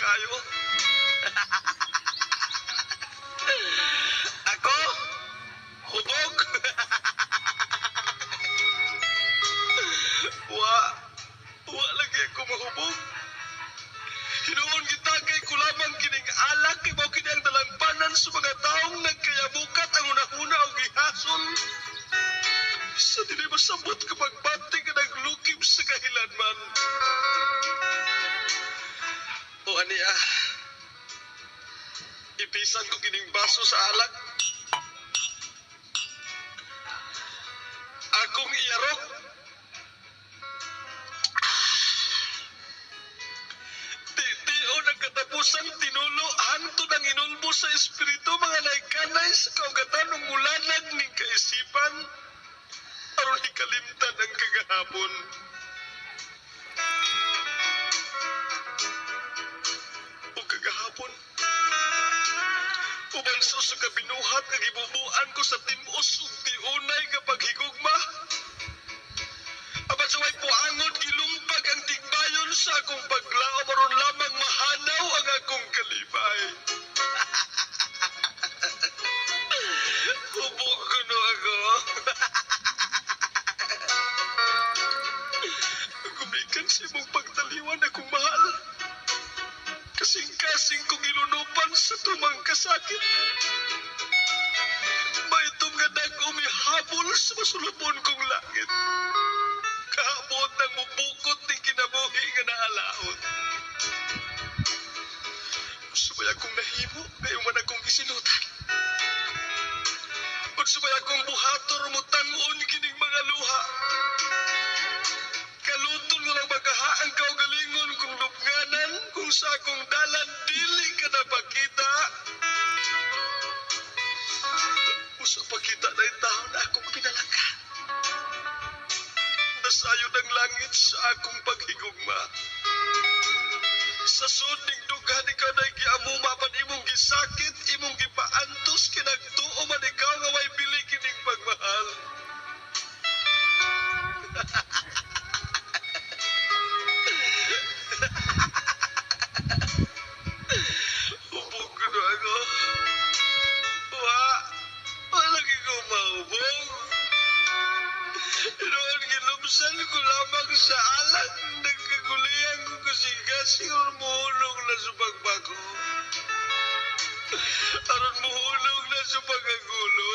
kayo. Ako, hubog. Wa, wa lagi ako mahubog. Hinuon kita kay kulamang kining alak kay mao kini ang dalangpanan sa mga taong nagkayabukat ang unahuna og gihason. Sa dili masabot ka pagbati ka naglukib sa kahilanman. O aniya, ipisan ko kining baso sa alak. Akong iyarok. Tio nagkatapusan tinulo hangtod ang inulbo sa espiritu mga naikanay sa kaugatan ng mulanag ning kaisipan aron ikalimtan ang kagahapon. O kagahapon, uban sa kabinuhat nga gibubuan ko sa timos ug tiunay kapag higugma. Apan sa way puangon gilumpag ang tigbayon sa akong paglao aron lamang mahanaw ang akong kalipay. Hubog ko no ako. Gumikan sa imong pagtaliwan akong mahal. Kasing-kasing kong ilunupan sa tumang kasakit. May tunggadag umihabol sa masulubon kong langit. Kaabot ng mubukot ng kinabuhi nga naalaot. Subay akong nahimo, ngayon man akong isinutan. At subay akong buhator mutangon kining mga luha. Kalutol nga ng magahaan kaugalingon kong lupnganan kung sa akong dalan dili ka napakita. Usa pakita na yung tao na akong pinalangka. Nasayod ang langit sa akong paghigugma. Sa suding dughan ikaw na giamuma pan imong gisakit, imong gipaantos kinagtuo man ikaw nga way bili kining pagmahal. Hubog ko na ako. Lagi ko mahubog. Noon ginumsan ko lamang sa alak. Nagkagulihan ko kasing-kasing aron muhulog na sa pagbago. Aron muhulog na sa pagkagulo.